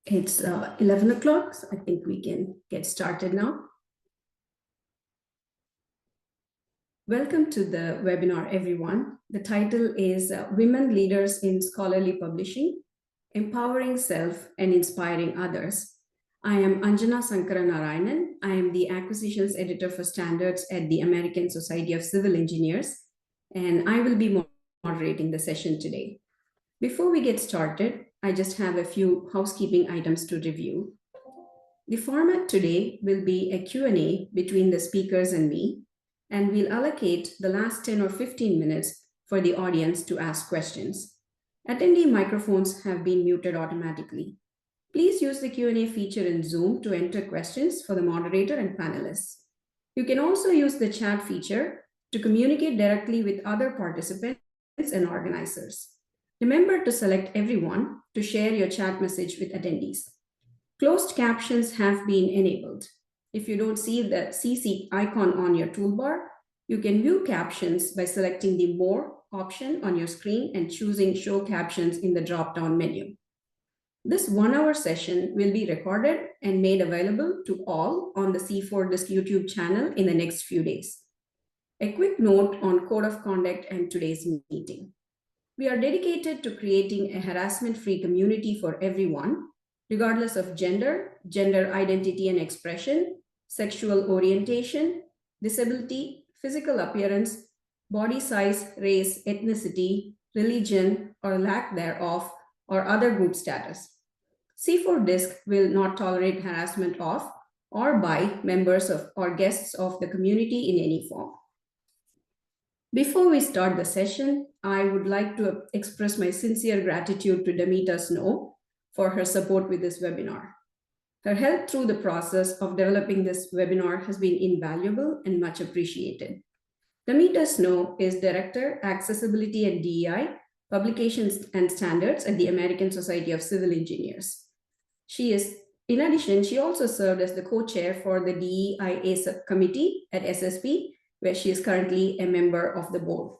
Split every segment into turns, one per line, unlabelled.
It's 11 o'clock, so I think we can get started now. Welcome to the webinar, everyone. The title is Women Leaders in Scholarly Publishing, Empowering Self and Inspiring Others. I am Anjana Sankaranarayanan. I am the Acquisitions Editor for Standards at the American Society of Civil Engineers, and I will be moderating the session today. Before we get started, I just have a few housekeeping items to review. The format today will be a Q&A between the speakers and me, and we'll allocate the last 10 or 15 minutes for the audience to ask questions. Attendee microphones have been muted automatically. Please use the Q&A feature in Zoom to enter questions for the moderator and panelists. You can also use the chat feature to communicate directly with other participants and organizers. Remember to select everyone to share your chat message with attendees. Closed captions have been enabled. If you don't see the CC icon on your toolbar, you can view captions by selecting the More option on your screen and choosing Show Captions in the drop-down menu. This one-hour session will be recorded and made available to all on the C4DISC YouTube channel in the next few days. A quick note on Code of Conduct and today's meeting. We are dedicated to creating a harassment-free community for everyone, regardless of gender, gender identity and expression, sexual orientation, disability, physical appearance, body size, race, ethnicity, religion, or lack thereof, or other group status. C4DISC will not tolerate harassment of or by members of or guests of the community in any form. Before we start the session, I would like to express my sincere gratitude to Damita Snow for her support with this webinar. Her help through the process of developing this webinar has been invaluable and much appreciated. Damita Snow is Director, Accessibility at DEI, Publications and Standards at the American Society of Civil Engineers. In addition, she also served as the co-chair for the DEIA subcommittee at SSP, where she is currently a member of the board.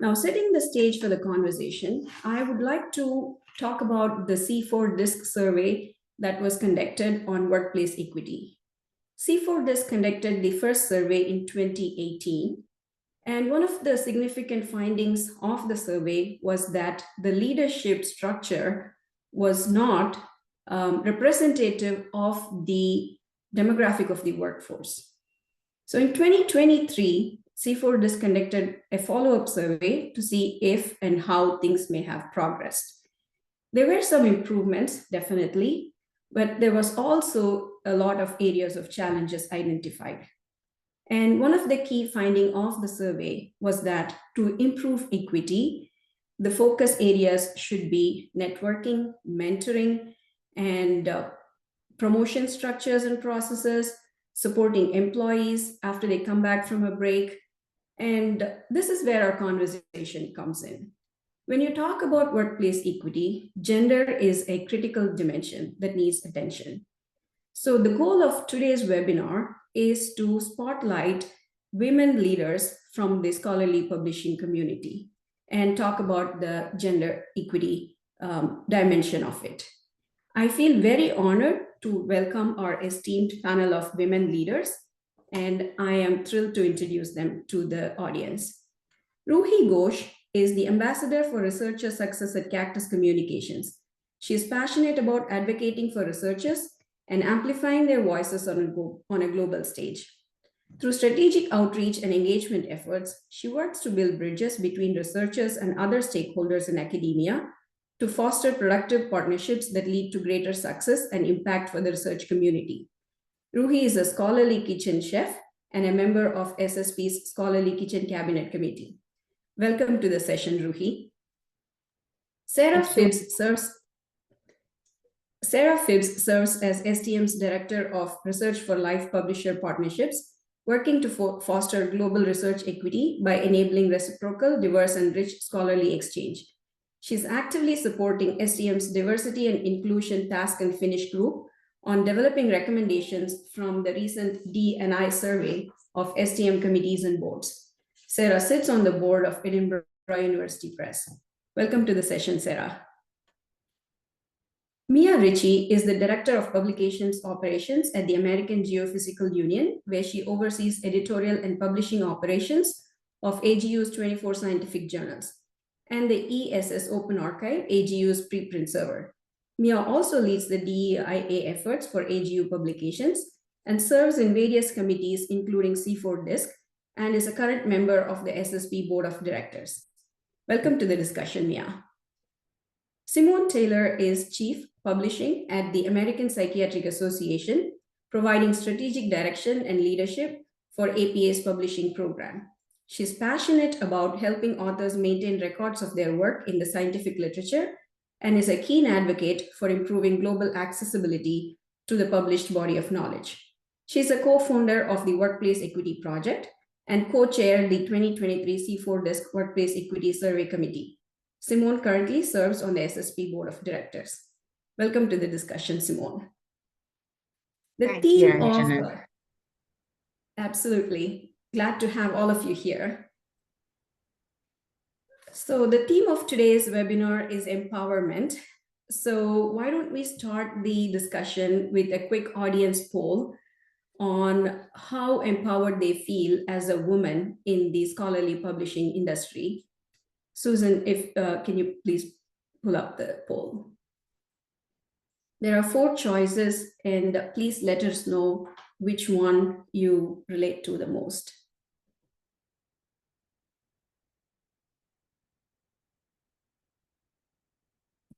Now, setting the stage for the conversation, I would like to talk about the C4DISC survey that was conducted on workplace equity. C4DISC conducted the first survey in 2018, and one of the significant findings of the survey was that the leadership structure was not representative of the demographic of the workforce. So in 2023, C4DISC conducted a follow-up survey to see if and how things may have progressed. There were some improvements, definitely, but there was also a lot of areas of challenges identified. And one of the key findings of the survey was that to improve equity, the focus areas should be networking, mentoring, and promotion structures and processes, supporting employees after they come back from a break. And this is where our conversation comes in. When you talk about workplace equity, gender is a critical dimension that needs attention. So the goal of today's webinar is to spotlight women leaders from the scholarly publishing community and talk about the gender equity dimension of it. I feel very honored to welcome our esteemed panel of women leaders, and I am thrilled to introduce them to the audience. Ruhi Ghosh is the Ambassador for Researcher Success at Cactus Communications. She is passionate about advocating for researchers and amplifying their voices on a global stage. Through strategic outreach and engagement efforts, she works to build bridges between researchers and other stakeholders in academia to foster productive partnerships that lead to greater success and impact for the research community. Ruhi is a scholarly kitchen chef and a member of SSP's Scholarly Kitchen Cabinet Committee. Welcome to the session, Ruhi. Sarah Phibbs serves as STM's Director of Research for Life Publisher Partnerships, working to foster global research equity by enabling reciprocal, diverse, and rich scholarly exchange. She's actively supporting STM's Diversity and Inclusion Task and Finish group on developing recommendations from the recent D&I survey of STM committees and boards. Sarah sits on the board of Edinburgh University Press. Welcome to the session, Sarah. Mia Ritchie is the Director of Publications Operations at the American Geophysical Union, where she oversees editorial and publishing operations of AGU's 24 scientific journals and the ESS Open Archive, AGU's preprint server. Mia also leads the DEIA efforts for AGU publications and serves in various committees, including C4DISC, and is a current member of the SSP Board of Directors. Welcome to the discussion, Mia. Simone Taylor is Chief Publishing at the American Psychiatric Association, providing strategic direction and leadership for APA's publishing program. She's passionate about helping authors maintain records of their work in the scientific literature and is a keen advocate for improving global accessibility to the published body of knowledge. She's a co-founder of the Workplace Equity Project and co-chaired the 2023 C4DISC Workplace Equity Survey Committee. Simone currently serves on the SSP Board of Directors. Welcome to the discussion, Simone. The theme of absolutely glad to have all of you here. So the theme of today's webinar is empowerment. So why don't we start the discussion with a quick audience poll on how empowered they feel as a woman in the scholarly publishing industry. Susan, if can you please pull up the poll? There are 4 choices, and please let us know which one you relate to the most.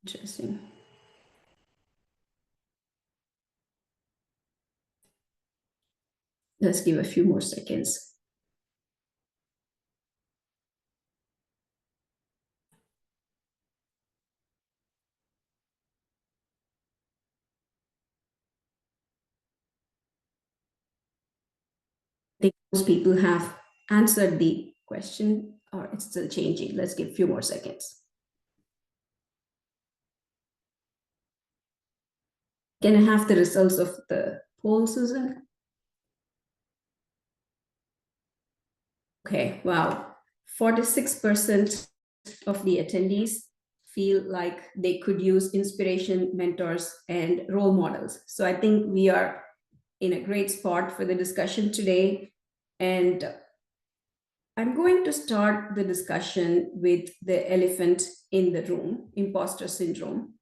Interesting. Let's give a few more seconds. I think most people have answered the question, or it's still changing. Let's give a few more seconds. Can I have the results of the poll, Susan? Okay, wow. 46% of the attendees feel like they could use inspiration, mentors, and role models. So I think we are in a great spot for the discussion today. And I'm going to start the discussion with the elephant in the room, imposter syndrome.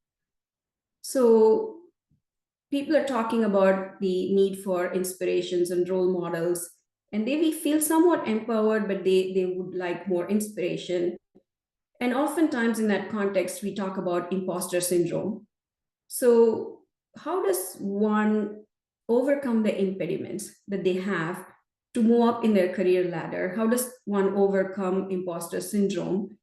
So people are talking about the need for inspirations and role models, and they feel somewhat empowered, but they would like more inspiration. And oftentimes in that context, we talk about imposter syndrome. So how does one overcome the impediments that they have to move up in their career ladder? How does one overcome imposter syndrome?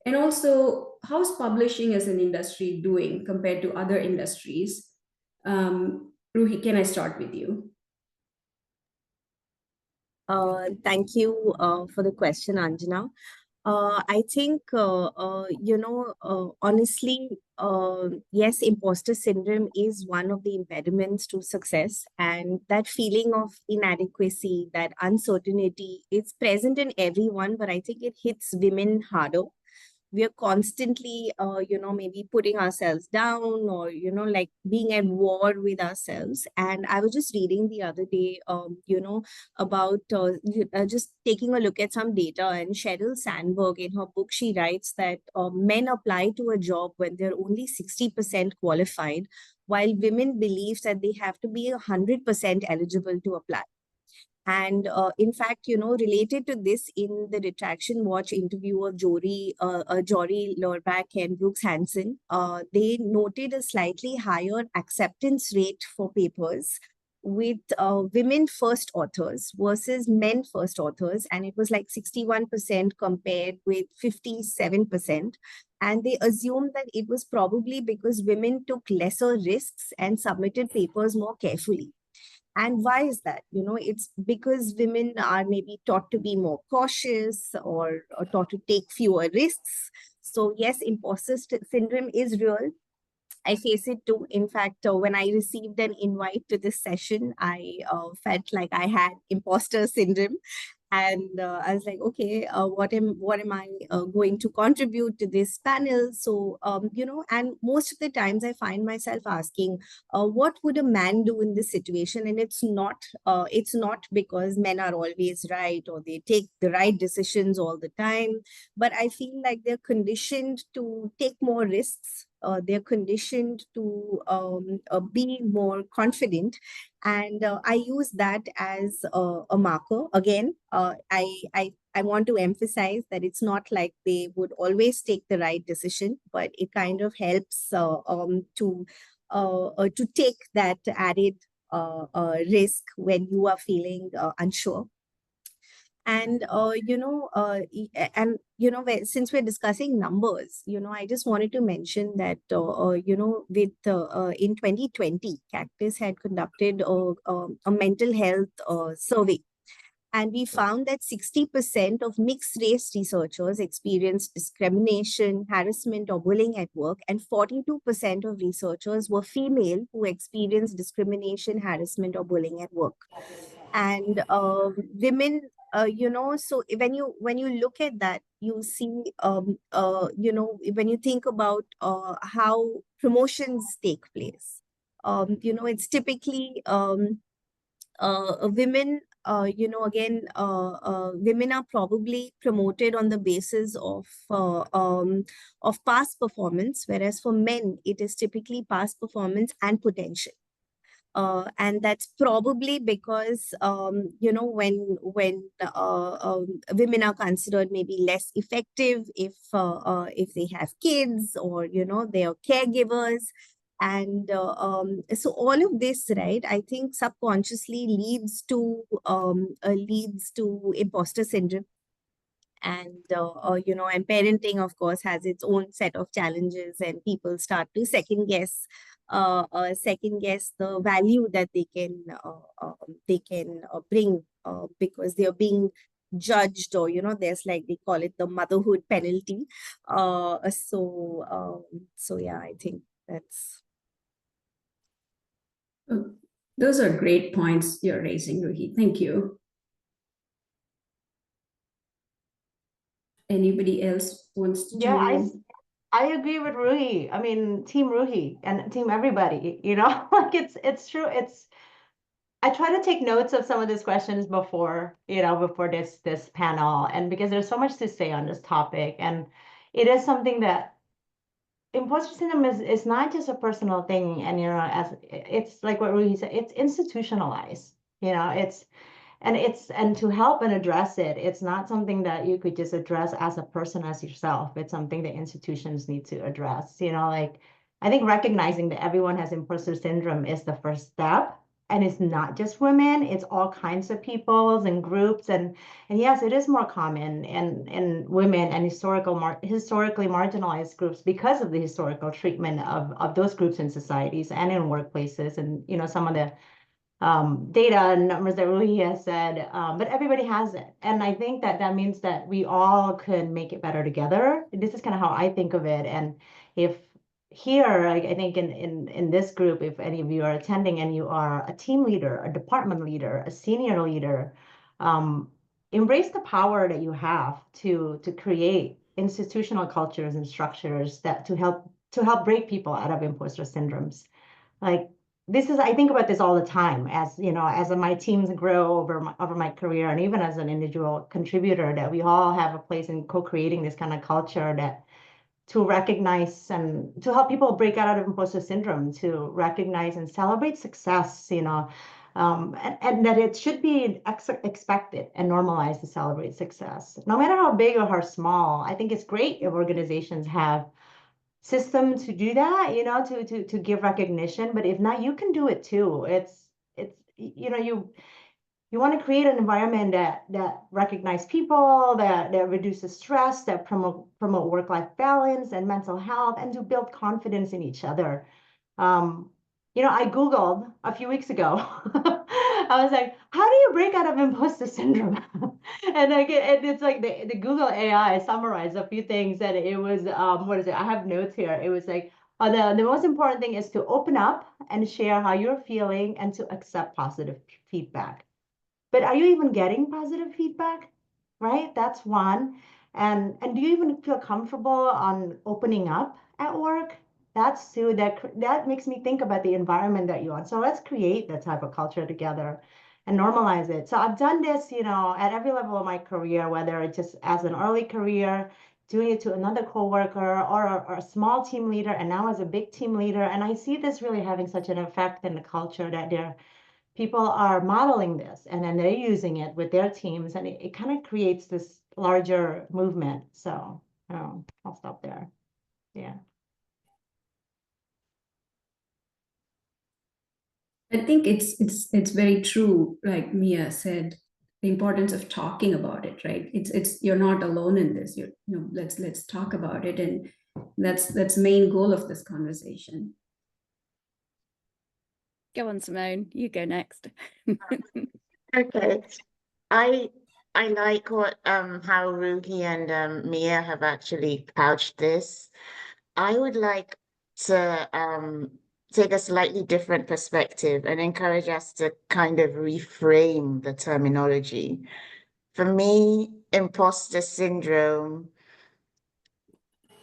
And also, how's publishing as an industry doing compared to other industries? Ruhi, can I start with you?
Thank you for the question, Anjana. I think, honestly, yes, imposter syndrome is one of the impediments to success. And that feeling of inadequacy, that uncertainty, it's present in everyone, but I think it hits women harder. We are constantly, maybe putting ourselves down or, like being at war with ourselves. And I was just reading the other day, about just taking a look at some data. And Sheryl Sandberg, in her book, she writes that men apply to a job when they're only 60% qualified, while women believe that they have to be 100% eligible to apply. And in fact, related to this, in the Retraction Watch interview of Jory Lorbach and Brooks Hansen, they noted a slightly higher acceptance rate for papers with women first authors versus men first authors. And it was like 61% compared with 57%. And they assumed that it was probably because women took lesser risks and submitted papers more carefully. And why is that? It's because women are maybe taught to be more cautious or taught to take fewer risks. So yes, imposter syndrome is real. I face it too. In fact, when I received an invite to this session, I felt like I had imposter syndrome. And I was like, okay, what am I going to contribute to this panel? So and most of the times I find myself asking, what would a man do in this situation? And it's not because men are always right or they take the right decisions all the time, but I feel like they're conditioned to take more risks. They're conditioned to be more confident, and I use that as a marker. Again, I want to emphasize that it's not like they would always take the right decision, but it kind of helps to take that added risk when you are feeling unsure. And since we're discussing numbers, I just wanted to mention that with in 2020, Cactus had conducted a mental health survey, and we found that 60% of mixed race researchers experienced discrimination, harassment, or bullying at work, and 42% of researchers were female who experienced discrimination, harassment, or bullying at work. And women, so when you look at that, you see, when you think about how promotions take place, it's typically women, women are probably promoted on the basis of past performance, whereas for men, it is typically past performance and potential. And that's probably because women are considered maybe less effective if they have kids, or they are caregivers. And so all of this, right, I think subconsciously leads to imposter syndrome. And and parenting, of course, has its own set of challenges, and people start to second guess the value that they can bring, because they are being judged, or there's, like, they call it the motherhood penalty. So yeah, I think that's.
Those are great points you're raising, Ruhi. Thank you. Anybody else wants to
Yeah,
join?
I agree with Ruhi. I mean, Team Ruhi and Team everybody, like it's true. I try to take notes of some of these questions before this panel, and because there's so much to say on this topic, and it is something that imposter syndrome is not just a personal thing, and as it's like what Ruhi said, it's institutionalized. And to help and address it, it's not something that you could just address as a person, as yourself. It's something that institutions need to address. Like, I think recognizing that everyone has imposter syndrome is the first step. And it's not just women, it's all kinds of peoples and groups. And yes, it is more common in women and historically marginalized groups because of the historical treatment of those groups in societies and in workplaces. And some of the data and numbers that Ruhi has said, but everybody has it. And I think that means that we all could make it better together. This is kind of how I think of it. And if here, I think in this group, if any of you are attending and you are a team leader, a department leader, a senior leader, embrace the power that you have to create institutional cultures and structures that to help break people out of imposter syndromes. Like, I think about this all the time as my teams grow over my career, and even as an individual contributor, that we all have a place in co-creating this kind of culture that to recognize and to help people break out of imposter syndrome, to recognize and celebrate success, and that it should be expected and normalized to celebrate success, no matter how big or how small. I think it's great if organizations have system to do that, to give recognition. But if not, you can do it too. You want to create an environment that recognize people, that reduces stress, that promote work-life balance and mental health, and to build confidence in each other. I Googled a few weeks ago. I was like, how do you break out of imposter syndrome? And it's like the Google AI summarized a few things, and it was, what is it? I have notes here. It was like, the most important thing is to open up and share how you're feeling, and to accept positive feedback. but are you even getting positive feedback? Right? That's one. And do you even feel comfortable on opening up at work? That's two. That makes me think about the environment that you're on. So let's create that type of culture together and normalize it. So I've done this, at every level of my career, whether it's just as an early career, doing it to another coworker or a small team leader, and now as a big team leader. And I see this really having such an effect in the culture that people are modeling this and then they're using it with their teams, and it kind of creates this larger movement. So I'll stop there. Yeah.
I think it's very true, like Mia said, the importance of talking about it, right? It's you're not alone in this. Let's talk about it, and that's main goal of this conversation.
Go on, Simone. You go next.
Okay. I like what how Ruhi and Mia have actually couched this. I would like to take a slightly different perspective and encourage us to kind of reframe the terminology. For me, imposter syndrome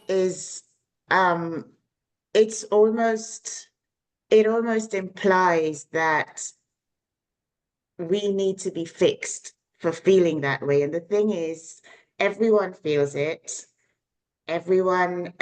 is it almost implies that we need to be fixed for feeling that way. And the thing is, everyone feels it. Everyone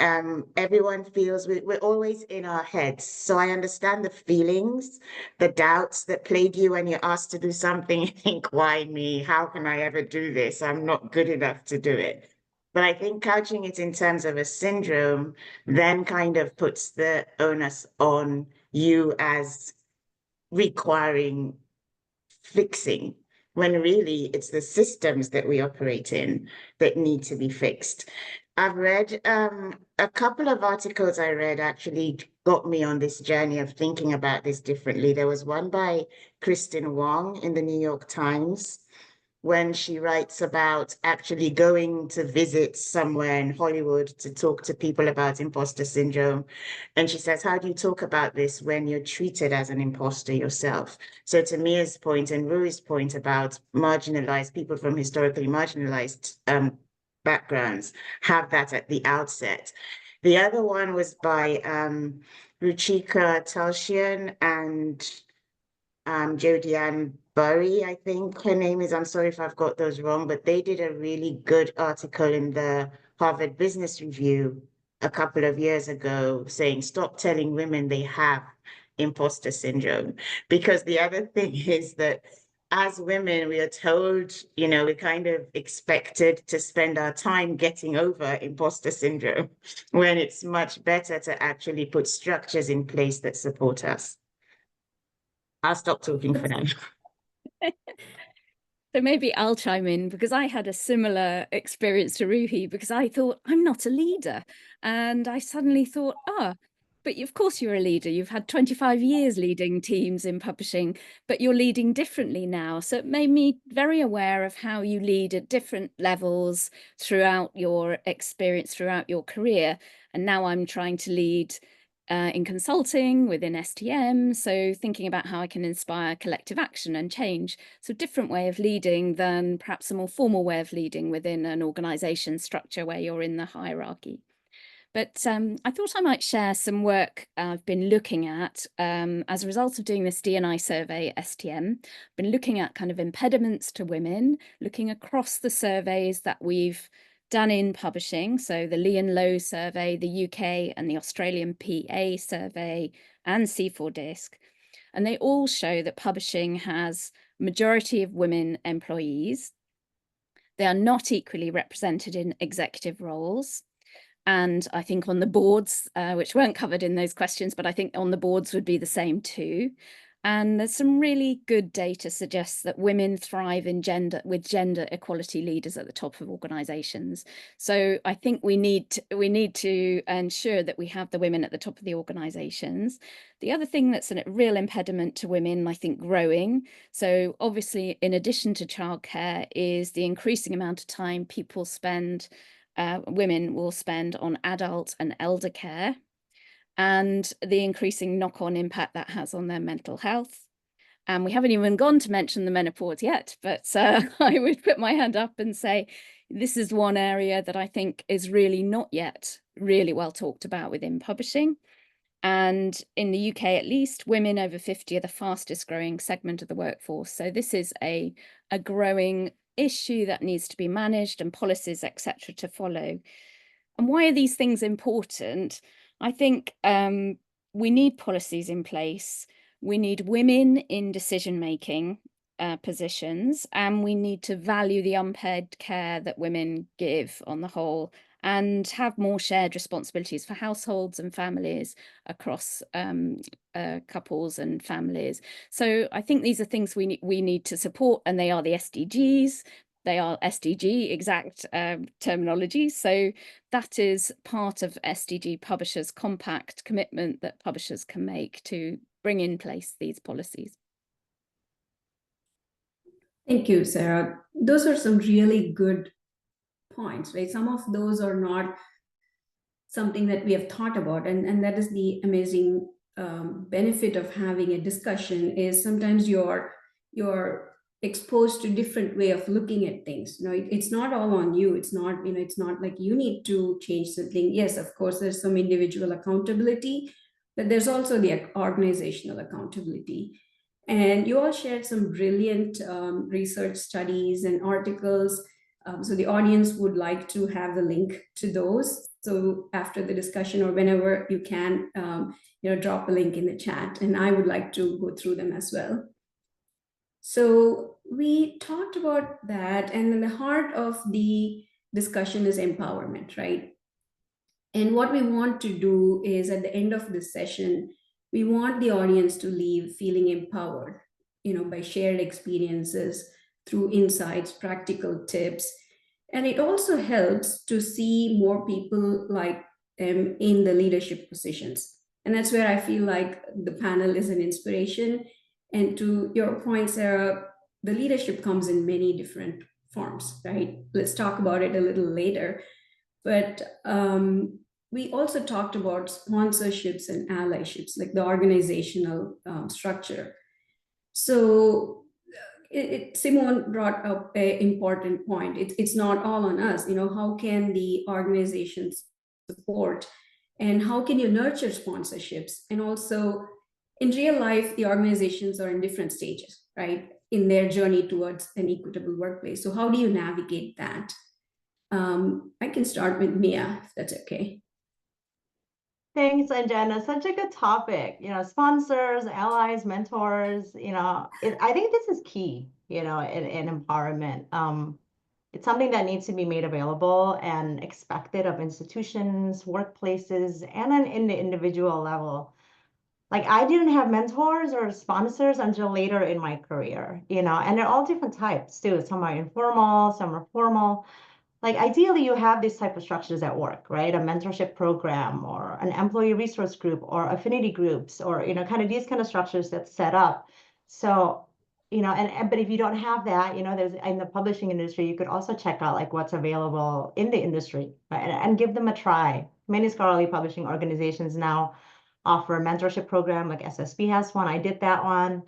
feels we're always in our heads. So I understand the feelings, the doubts that plague you when you're asked to do something. You think, why me? How can I ever do this? I'm not good enough to do it. But I think couching it in terms of a syndrome then kind of puts the onus on you as requiring fixing, when really it's the systems that we operate in that need to be fixed. I've read a couple of articles I read actually got me on this journey of thinking about this differently. There was one by Kristen Wong in the New York Times, when she writes about actually going to visit somewhere in Hollywood to talk to people about imposter syndrome. And she says, how do you talk about this when you're treated as an imposter yourself? So to Mia's point and Rui's point about marginalized people from historically marginalized backgrounds have that at the outset. The other one was by Ruchika Talshian and Jodianne Burry, I think her name is. I'm sorry if I've got those wrong, but they did a really good article in the Harvard Business Review a couple of years ago saying, stop telling women they have imposter syndrome. Because the other thing is that as women, we are told, we're kind of expected to spend our time getting over imposter syndrome, when it's much better to actually put structures in place that support us. I'll stop talking for now.
So maybe I'll chime in, because I had a similar experience to Ruhi, because I thought, I'm not a leader. And I suddenly thought, but of course you're a leader. You've had 25 years leading teams in publishing, but you're leading differently now. So it made me very aware of how you lead at different levels throughout your experience, throughout your career. And now I'm trying to lead in consulting within STM, so thinking about how I can inspire collective action and change. So different way of leading than perhaps a more formal way of leading within an organization structure where you're in the hierarchy. But I thought I might share some work I've been looking at as a result of doing this D&I survey at STM. I've been looking at kind of impediments to women, looking across the surveys that we've done in publishing. So the Lee and Lowe survey, the UK and the Australian PA survey, and C4DISC. And they all show that publishing has a majority of women employees. They are not equally represented in executive roles. And I think on the boards, which weren't covered in those questions, but I think on the boards would be the same too. And there's some really good data suggests that women thrive in with gender equality leaders at the top of organizations. So I think we need to ensure that we have the women at the top of the organizations. The other thing that's a real impediment to women, I think, growing. So obviously, in addition to childcare, is the increasing amount of time people spend women will spend on adult and elder care, and the increasing knock-on impact that has on their mental health. And we haven't even gone to mention the menopause yet, but I would put my hand up and say, this is one area that I think is really not yet really well talked about within publishing. And in the UK, at least, women over 50 are the fastest growing segment of the workforce. So this is a growing issue that needs to be managed, and policies, etc., to follow. And why are these things important? I think we need policies in place. We need women in decision-making positions, and we need to value the unpaid care that women give on the whole, and have more shared responsibilities for households and families across couples and families. So I think these are things we need to support, and they are the SDGs. They are SDG exact terminology. So that is part of SDG Publishers Compact commitment that publishers can make to bring in place these policies.
Thank you, Sarah. Those are some really good points, right? Some of those are not something that we have thought about, and that is the amazing benefit of having a discussion, is sometimes you're exposed to different way of looking at things. It's not all on you. It's not, it's not like you need to change something. Yes, of course, there's some individual accountability, but there's also the organizational accountability. And you all shared some brilliant research studies and articles. So the audience would like to have a link to those. So after the discussion, or whenever you can, drop a link in the chat, and I would like to go through them as well. So we talked about that, and then the heart of the discussion is empowerment, right? And what we want to do is, at the end of this session, we want the audience to leave feeling empowered, by shared experiences, through insights, practical tips. And it also helps to see more people like them in the leadership positions. And that's where I feel like the panel is an inspiration. And to your point, Sarah, the leadership comes in many different forms, right? Let's talk about it a little later. But we also talked about sponsorships and allyships, like the organizational structure. So Simone brought up an important point. It's not all on us. How can the organizations support, and how can you nurture sponsorships? And also, in real life, the organizations are in different stages, right, in their journey towards an equitable workplace. So how do you navigate that? I can start with Mia, if that's okay.
Thanks, Anjana. Such a good topic. Sponsors, allies, mentors, I think this is key, in empowerment. It's something that needs to be made available and expected of institutions, workplaces, and in the individual level. Like, I didn't have mentors or sponsors until later in my career, and they're all different types too. Some are informal, some are formal. Like, ideally, you have these type of structures at work, right? A mentorship program, or an employee resource group, or affinity groups, or, kind of these kind of structures that's set up. So, but if you don't have that, there's, in the publishing industry, you could also check out like what's available in the industry, right? And give them a try. Many scholarly publishing organizations now offer a mentorship program, like SSB has one. I did that one.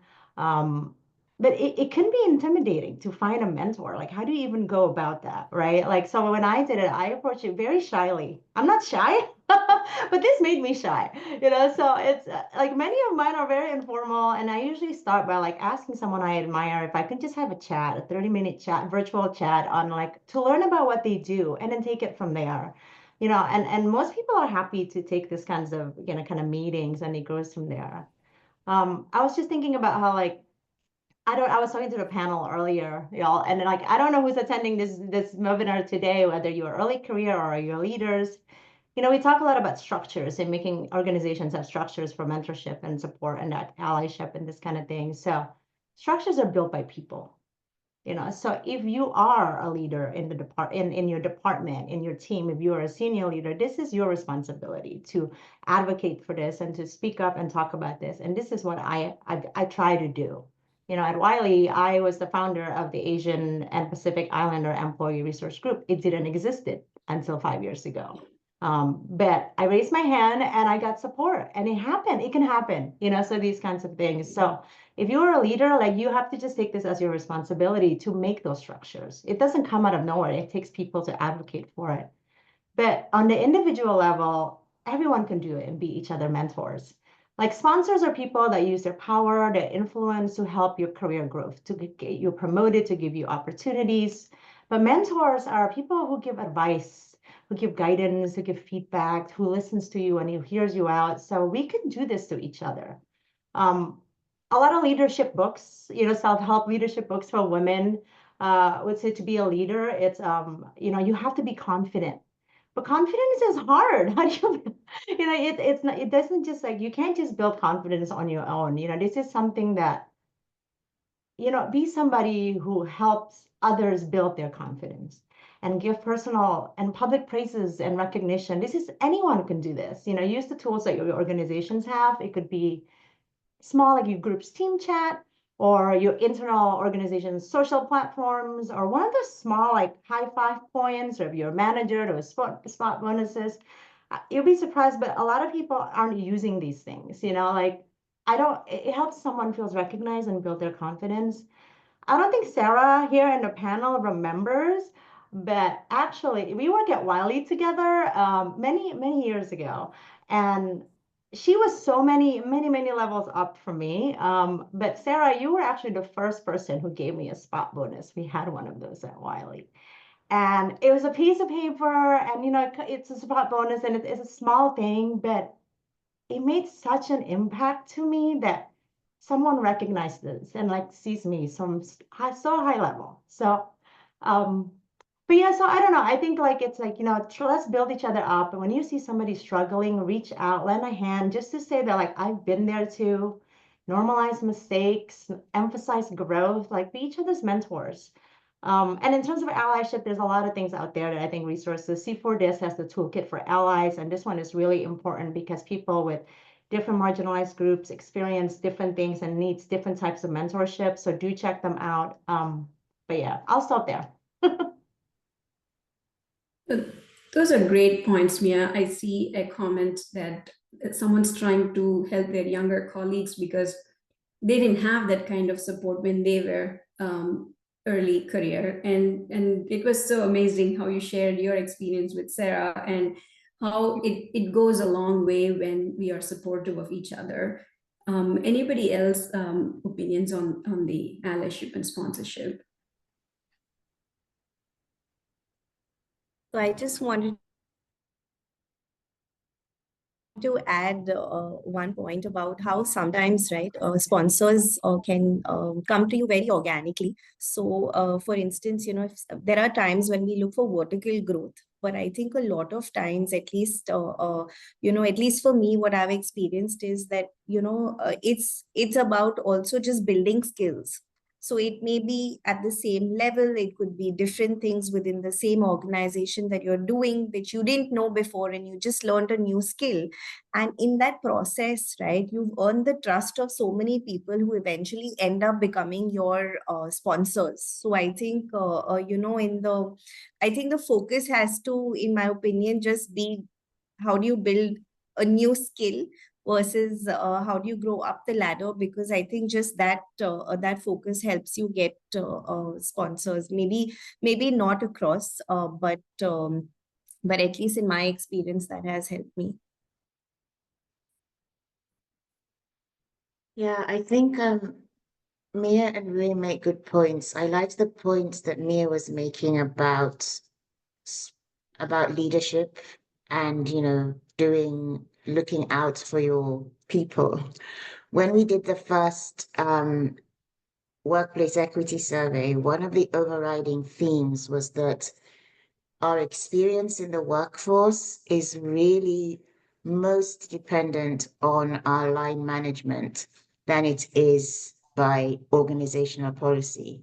But it can be intimidating to find a mentor. Like, how do you even go about that, right? Like, so when I did it, I approached it very shyly. I'm not shy, but this made me shy, So it's like many of mine are very informal. And I usually start by like asking someone I admire if I can just have a chat, a 30-minute chat, virtual chat on like, to learn about what they do, and then take it from there. And most people are happy to take this kinds of, kind of meetings, and it goes from there. I was just thinking about how, like, I was talking to the panel earlier, y'all, and like, I don't know who's attending this webinar today, whether you're early career or you're leaders. We talk a lot about structures and making organizations have structures for mentorship and support and allyship and this kind of thing. So structures are built by people, So if you are a leader in the in your department, in your team, if you are a senior leader, this is your responsibility to advocate for this and to speak up and talk about this. And this is what I try to do. At Wiley, I was the founder of the Asian and Pacific Islander Employee Resource Group. It didn't exist until 5 years ago. But I raised my hand and I got support, and it happened. It can happen, so these kinds of things. So if you're a leader, like, you have to just take this as your responsibility to make those structures. It doesn't come out of nowhere. It takes people to advocate for it. But on the individual level, everyone can do it and be each other mentors. Like, sponsors are people that use their power, their influence to help your career growth, to get you promoted, to give you opportunities. But mentors are people who give advice, who give guidance, who give feedback, who listens to you and who hears you out. So we can do this to each other. A lot of leadership books, self-help leadership books for women would say to be a leader, it's, you have to be confident. But confidence is hard. How do you, it's not, it doesn't just, like, you can't just build confidence on your own. This is something that, be somebody who helps others build their confidence and give personal and public praises and recognition. Anyone can do this. Use the tools that your organizations have. It could be small, like your group's team chat, or your internal organization's social platforms, or one of those small, like, high five points, or your manager, those spot bonuses. You'll be surprised, but a lot of people aren't using these things. Like, it helps someone feels recognized and build their confidence. I don't think Sarah here in the panel remembers, but actually we worked at Wiley together many years ago, and she was so many levels up from me. But Sarah, you were actually the first person who gave me a spot bonus. We had one of those at Wiley, and it was a piece of paper, and it's a spot bonus, and it's a small thing, but it made such an impact to me that someone recognized this and, like, sees me so high level. So, but yeah, so I don't know. I think, like, it's like, let's build each other up. And when you see somebody struggling, reach out, lend a hand, just to say that, like, I've been there too. Normalize mistakes, emphasize growth, like, be each other's mentors. And in terms of allyship, there's a lot of things out there that I think resources. C4DISC has the toolkit for allies, and this one is really important because people with different marginalized groups experience different things and needs different types of mentorship. So do check them out. But yeah, I'll stop there.
Those are great points, Mia. I see a comment that someone's trying to help their younger colleagues because they didn't have that kind of support when they were early career. And it was so amazing how you shared your experience with Sarah and how it goes a long way when we are supportive of each other. Anybody else opinions on the allyship and sponsorship?
So I just wanted to add one point about how sometimes, right, sponsors can come to you very organically. So for instance, if there are times when we look for vertical growth, but I think a lot of times, at least at least for me, what I've experienced is that it's about also just building skills. So it may be at the same level, it could be different things within the same organization that you're doing that you didn't know before, and you just learned a new skill. And in that process, right, you've earned the trust of so many people who eventually end up becoming your sponsors. So I think, I think the focus has to, in my opinion, just be how do you build a new skill versus how do you grow up the ladder, because I think just that that focus helps you get sponsors. Maybe not across, but at least in my experience, that has helped me.
Yeah, I think Mia and Ray make good points. I liked the points that Mia was making about leadership and, looking out for your people. When we did the first workplace equity survey, one of the overriding themes was that our experience in the workforce is really most dependent on our line management than it is by organizational policy,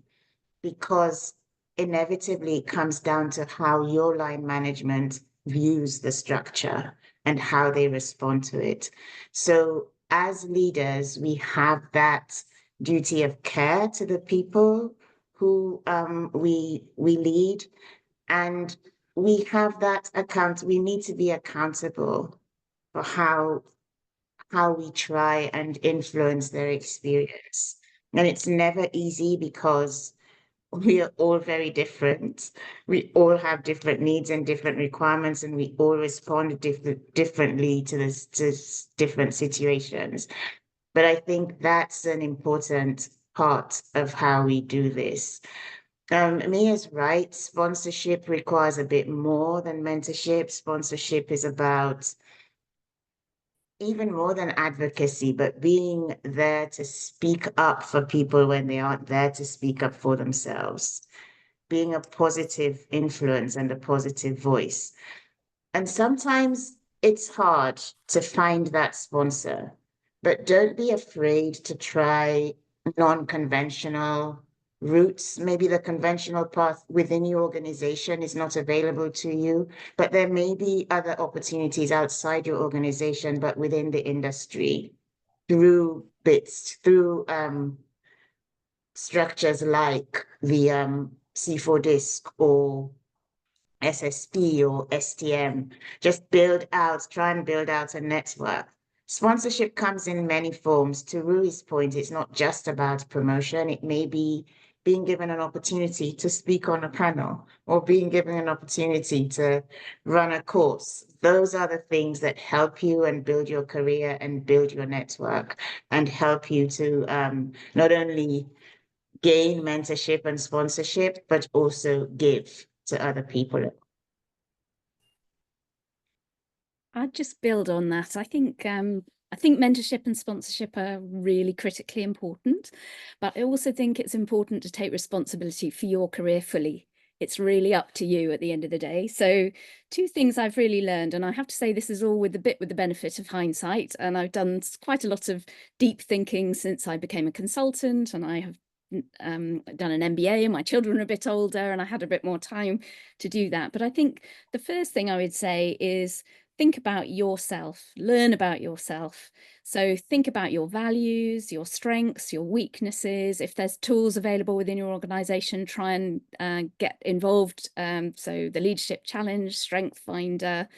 because inevitably it comes down to how your line management views the structure and how they respond to it. So as leaders, we have that duty of care to the people who we lead. And we have that we need to be accountable for how we try and influence their experience. And it's never easy because we are all very different. We all have different needs and different requirements, and we all respond differently to different situations. But I think that's an important part of how we do this. Mia's right. Sponsorship requires a bit more than mentorship. Sponsorship is about even more than advocacy, but being there to speak up for people when they aren't there to speak up for themselves, being a positive influence and a positive voice. And sometimes it's hard to find that sponsor, but don't be afraid to try non-conventional routes. Maybe the conventional path within your organization is not available to you, but there may be other opportunities outside your organization, but within the industry, through bits, through structures like the C4DISC or SSP or STM. Just try and build out a network. Sponsorship comes in many forms. To Rui's point, it's not just about promotion. It may be being given an opportunity to speak on a panel or being given an opportunity to run a course. Those are the things that help you and build your career and build your network and help you to not only gain mentorship and sponsorship, but also give to other people.
I'd just build on that. I think mentorship and sponsorship are really critically important, but I also think it's important to take responsibility for your career fully. It's really up to you at the end of the day. So 2 things I've really learned, and I have to say this is all with the benefit of hindsight, and I've done quite a lot of deep thinking since I became a consultant, and I have done an MBA, and my children are a bit older and I had a bit more time to do that. But I think the first thing I would say is think about yourself, learn about yourself. So think about your values, your strengths, your weaknesses. If there's tools available within your organization, try and get involved. So the Leadership Challenge, Strength Finder,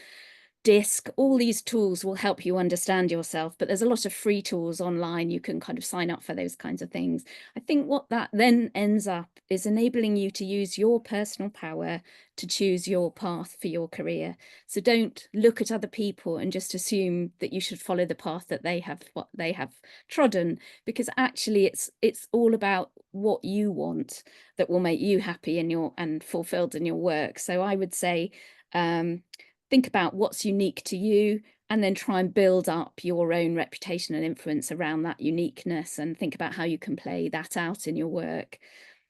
DISC, all these tools will help you understand yourself, but there's a lot of free tools online. You can kind of sign up for those kinds of things. I think what that then ends up is enabling you to use your personal power to choose your path for your career. So don't look at other people and just assume that you should follow the path that they have trodden, because actually it's all about what you want that will make you happy and fulfilled in your work. So I would say think about what's unique to you, and then try and build up your own reputation and influence around that uniqueness, and think about how you can play that out in your work.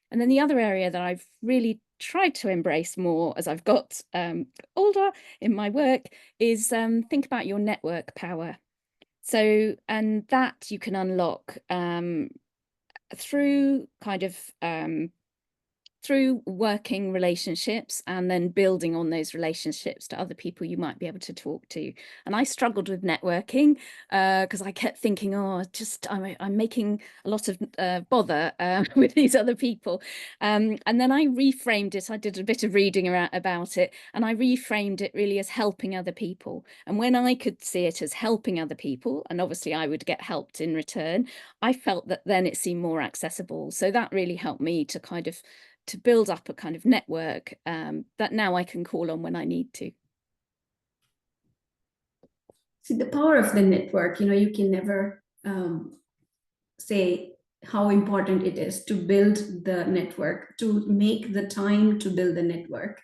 And then the other area that I've really tried to embrace more as I've got older in my work is think about your network power. So, and that you can unlock through kind of through working relationships, and then building on those relationships to other people you might be able to talk to. And I struggled with networking because I kept thinking, oh, I'm making a lot of bother with these other people. And then I reframed it. I did a bit of reading about it, and I reframed it really as helping other people. And when I could see it as helping other people, and obviously I would get helped in return, I felt that then it seemed more accessible. So that really helped me to kind of build up a kind of network that now I can call on when I need to.
See, the power of the network, you can never say how important it is to build the network, to make the time to build the network.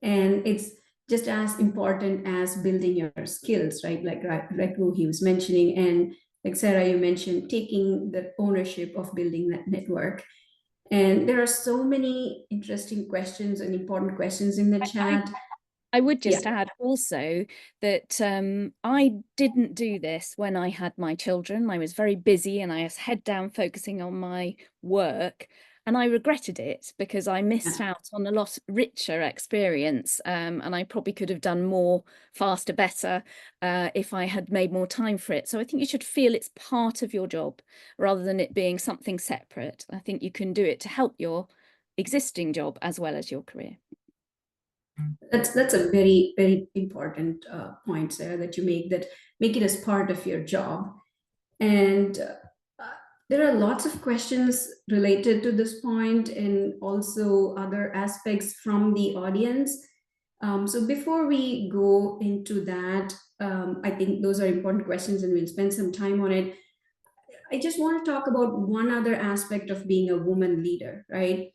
And it's just as important as building your skills, right? Like Ruhi was mentioning, and like Sarah, you mentioned taking the ownership of building that network. And there are so many interesting questions and important questions in the chat.
I would just add also that I didn't do this when I had my children. I was very busy and I was head down focusing on my work. And I regretted it because I missed out on a lot richer experience. And I probably could have done more, faster, better if I had made more time for it. So I think you should feel it's part of your job rather than it being something separate. I think you can do it to help your existing job as well as your career.
That's a very, very important point, Sarah, that you make, that make it as part of your job. And there are lots of questions related to this point and also other aspects from the audience. So before we go into that, I think those are important questions and we'll spend some time on it. I just want to talk about one other aspect of being a woman leader, right?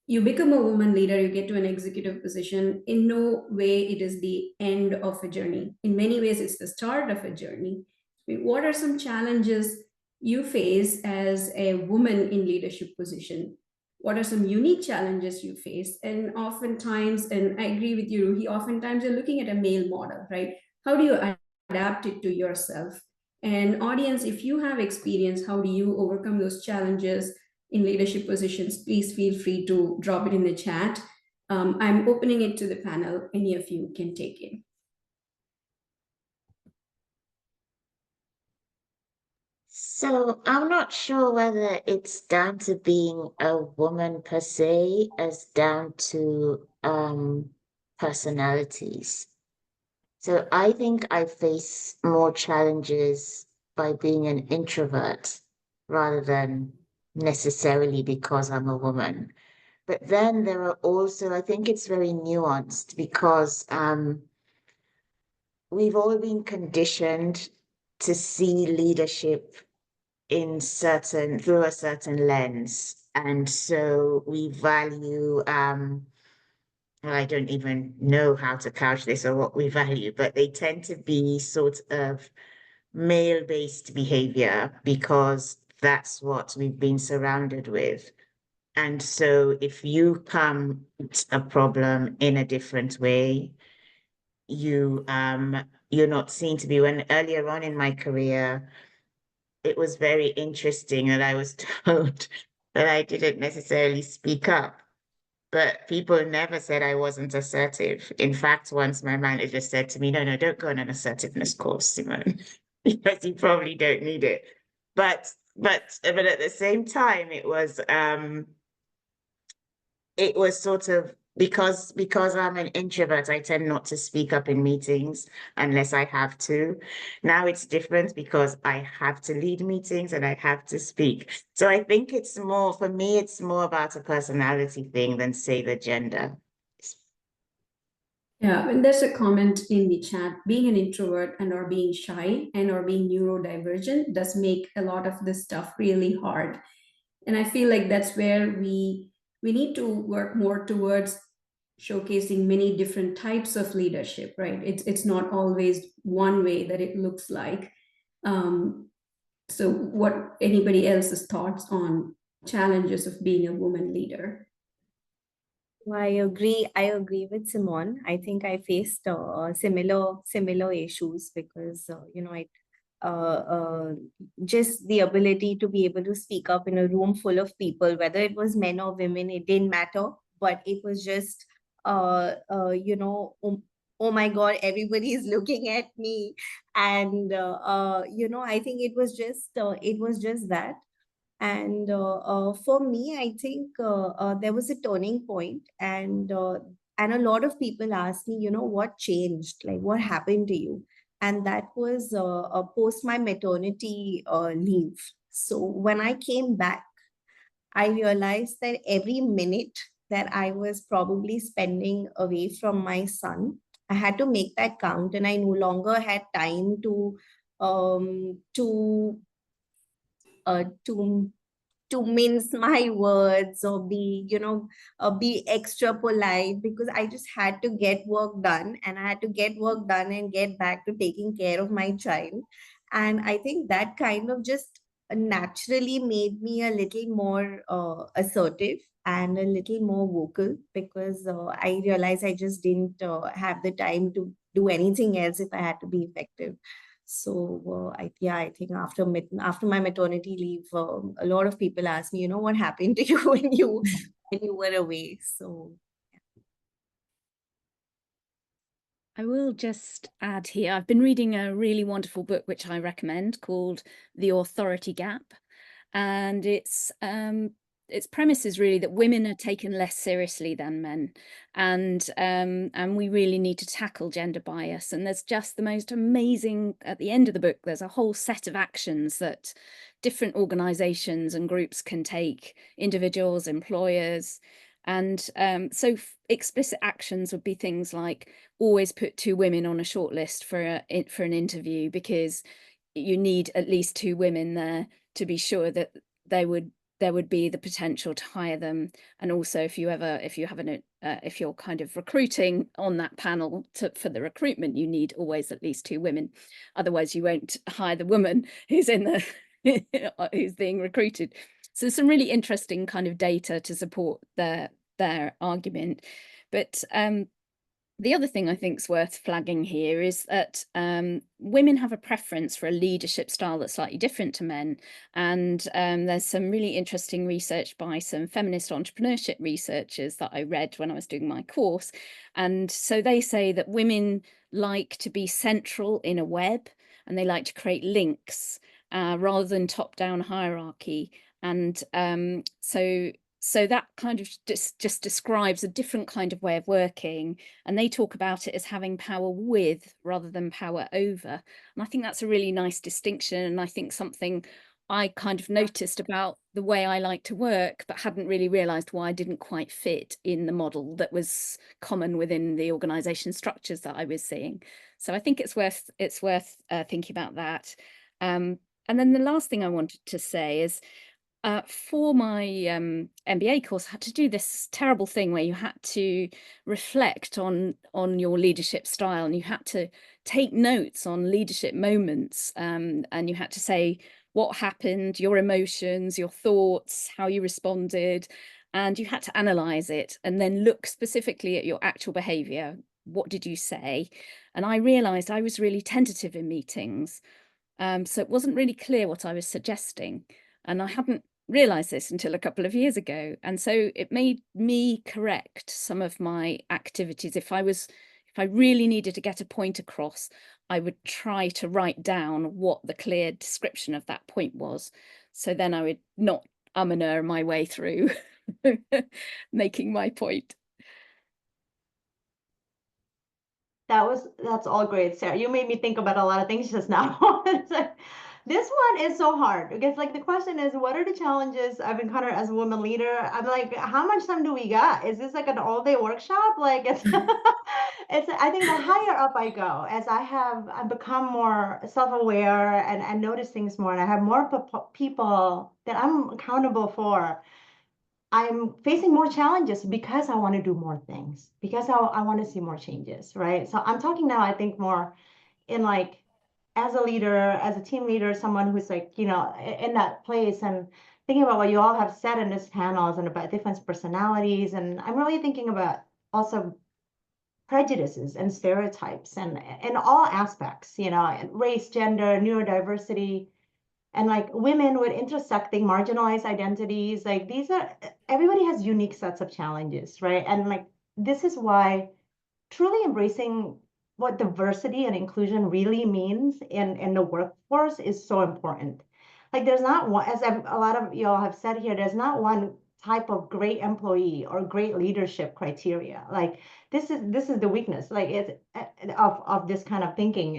You become a woman leader, you get to an executive position. In no way it is the end of a journey. In many ways, it's the start of a journey. I mean, what are some challenges you face as a woman in leadership position? What are some unique challenges you face? And oftentimes, and I agree with you, Ruhi, oftentimes you're looking at a male model, right? How do you adapt it to yourself? And audience, if you have experience, how do you overcome those challenges in leadership positions? Please feel free to drop it in the chat. I'm opening it to the panel. Any of you can take it.
So I'm not sure whether it's down to being a woman per se, as down to personalities. So I think I face more challenges by being an introvert rather than necessarily because I'm a woman. But then there are also, I think it's very nuanced because we've all been conditioned to see leadership through a certain lens. And so we value I don't even know how to couch this or what we value, but they tend to be sort of male-based behavior because that's what we've been surrounded with. And so if you come at a problem in a different way, you're not seen to be. When earlier on in my career, it was very interesting that I was told that I didn't necessarily speak up. But people never said I wasn't assertive. In fact, once my manager said to me, no, don't go on an assertiveness course, Simone, because you probably don't need it. But at the same time, it was sort of because I'm an introvert, I tend not to speak up in meetings unless I have to. Now it's different because I have to lead meetings and I have to speak. So I think for me, it's more about a personality thing than, say, the gender.
Yeah, and there's a comment in the chat. Being an introvert and or being shy and or being neurodivergent does make a lot of this stuff really hard. And I feel like that's where we need to work more towards showcasing many different types of leadership, right? It's not always one way that it looks like. So what anybody else's thoughts on challenges of being a woman leader?
I agree with Simone. I think I faced similar issues because just the ability to be able to speak up in a room full of people, whether it was men or women, it didn't matter. But it was just oh my God, everybody is looking at me, and I think it was just that. And for me, I think there was a turning point, and a lot of people asked me, what changed, like what happened to you, and that was post my maternity leave. So when I came back, I realized that every minute that I was probably spending away from my son, I had to make that count, and I no longer had time to um, to uh, to to mince my words or be extra polite, because I just had to get work done, and I had to get work done and get back to taking care of my child. And I think that kind of just naturally made me a little more assertive and a little more vocal, because I realized I just didn't have the time to do anything else if I had to be effective. So I think after my maternity leave, a lot of people ask me, what happened to you when you were away. So
I will just add here, I've been reading a really wonderful book, which I recommend, called The Authority Gap. And it's its premise is really that women are taken less seriously than men, and we really need to tackle gender bias. And there's just the most amazing, at the end of the book, there's a whole set of actions that different organizations and groups can take, individuals, employers. And so explicit actions would be things like always put 2 women on a shortlist for an interview, because you need at least 2 women there to be sure that there would be the potential to hire them. And also, if you're kind of recruiting on that panel for the recruitment, you need always at least 2 women. Otherwise, you won't hire the woman who's in the who's being recruited. So some really interesting kind of data to support their argument. But the other thing I think is worth flagging here is that women have a preference for a leadership style that's slightly different to men. And there's some really interesting research by some feminist entrepreneurship researchers that I read when I was doing my course. And so they say that women like to be central in a web, and they like to create links rather than top-down hierarchy. And so that kind of just describes a different kind of way of working. And they talk about it as having power with rather than power over. And I think that's a really nice distinction. And I think something I kind of noticed about the way I like to work, but hadn't really realized why I didn't quite fit in the model that was common within the organization structures that I was seeing. So I think it's worth thinking about that. And then the last thing I wanted to say is, for my MBA course, I had to do this terrible thing where you had to reflect on your leadership style, and you had to take notes on leadership moments, and you had to say what happened, your emotions, your thoughts, how you responded, and you had to analyze it and then look specifically at your actual behavior. What did you say? And I realized I was really tentative in meetings, so it wasn't really clear what I was suggesting. And I hadn't realized this until a couple of years ago. And so it made me correct some of my activities. If I really needed to get a point across, I would try to write down what the clear description of that point was. So then I would not and err my way through making my point.
That's all great, Sarah. You made me think about a lot of things just now. This one is so hard because like the question is, what are the challenges I've encountered as a woman leader? I'm like, how much time do we got? Is this like an all-day workshop? Like it's I think the higher up I go, as I've become more self-aware and notice things more, and I have more people that I'm accountable for, I'm facing more challenges because I want to do more things, because I want to see more changes, right? So I'm talking now, I think, more in like, as a leader, as a team leader, someone who's like, you know, in that place, and thinking about what you all have said in this panels and about different personalities. And I'm really thinking about also prejudices and stereotypes and in all aspects, you know, race, gender, neurodiversity, and like women with intersecting marginalized identities. Like everybody has unique sets of challenges, right? And like, this is why truly embracing what diversity and inclusion really means in the workforce is so important. Like there's not one, as a lot of y'all have said here, there's not one type of great employee or great leadership criteria. Like this is the weakness, like it's of this kind of thinking.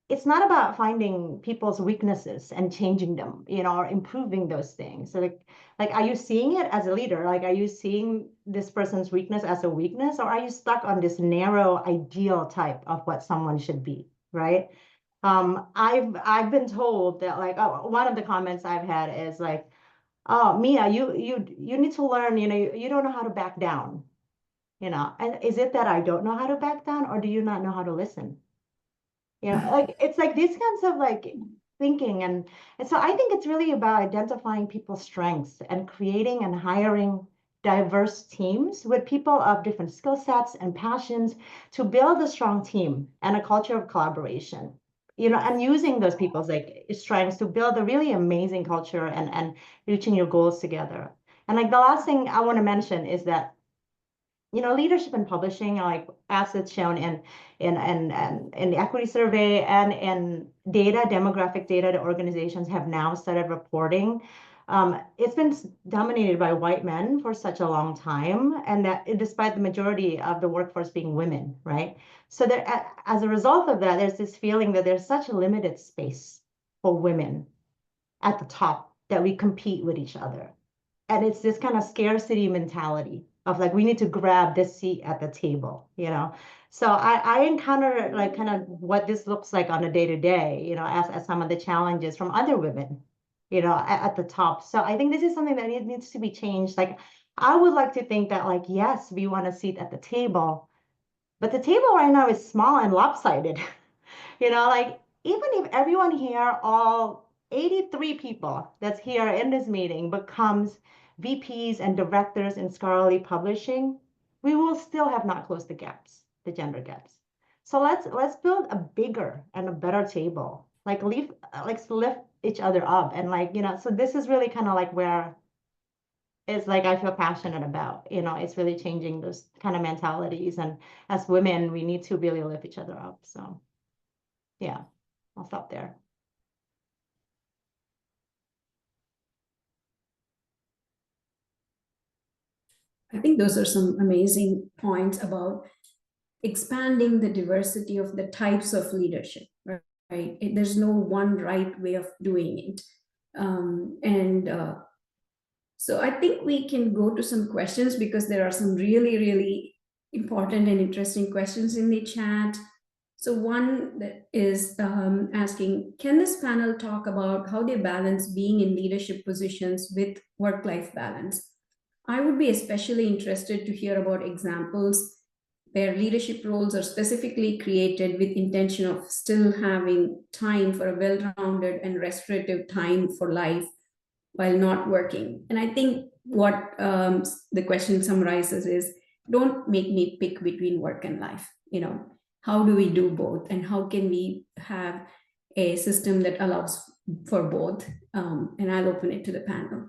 It's not about finding people's weaknesses and changing them, you know, or improving those things. So like, are you seeing it as a leader? Like, are you seeing this person's weakness as a weakness, or are you stuck on this narrow ideal type of what someone should be, right? I've been told that like, oh, one of the comments I've had is like, oh, Mia, you need to learn, you know, you don't know how to back down, you know. And is it that I don't know how to back down, or do you not know how to listen? You know, like it's like these kinds of like thinking, and so I think it's really about identifying people's strengths and creating and hiring diverse teams with people of different skill sets and passions to build a strong team and a culture of collaboration, you know, and using those people's like strengths to build a really amazing culture and reaching your goals together. And like the last thing I want to mention is that, you know, leadership in publishing, like as it's shown in the equity survey and in data, demographic data, the organizations have now started reporting It's been dominated by white men for such a long time, and that despite the majority of the workforce being women, right? So there, as a result of that, there's this feeling that there's such a limited space for women at the top that we compete with each other. And it's this kind of scarcity mentality of like, we need to grab this seat at the table, you know? So I encounter like kind of what this looks like on a day-to-day, you know, as some of the challenges from other women, you know, at the top. So I think this is something that needs to be changed. Like, I would like to think that like, yes, we want a seat at the table, but the table right now is small and lopsided. You know, like even if everyone here, all 83 people that's here in this meeting becomes VPs and directors in scholarly publishing, we will still have not closed the gaps, the gender gaps. So let's build a bigger and a better table. Like lift each other up, and like, you know, so this is really kind of like where it's like I feel passionate about, you know, it's really changing those kind of mentalities. And as women, we need to really lift each other up. So yeah, I'll stop there.
I think those are some amazing points about expanding the diversity of the types of leadership, right? There's no one right way of doing it. So I think we can go to some questions because there are some really, really important and interesting questions in the chat. So one that is asking, can this panel talk about how they balance being in leadership positions with work-life balance? I would be especially interested to hear about examples where leadership roles are specifically created with intention of still having time for a well-rounded and restorative time for life while not working. And I think what the question summarizes is, don't make me pick between work and life. You know, how do we do both? And how can we have a system that allows for both? And I'll open it to the panel.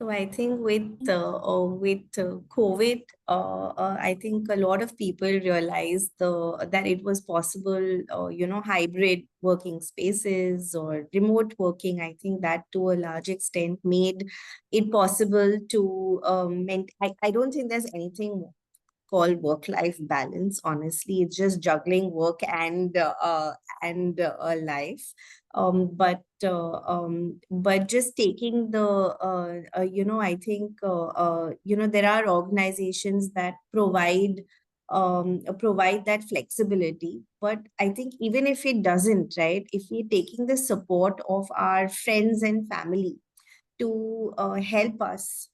So I think with COVID, I think a lot of people realized that it was possible, you know, hybrid working spaces or remote working. I think that to a large extent made it possible to I don't think there's anything called work-life balance. Honestly, it's just juggling work and life. But just taking the you know, I think you know, there are organizations that provide that flexibility. But I think even if it doesn't, right, if we're taking the support of our friends and family to help us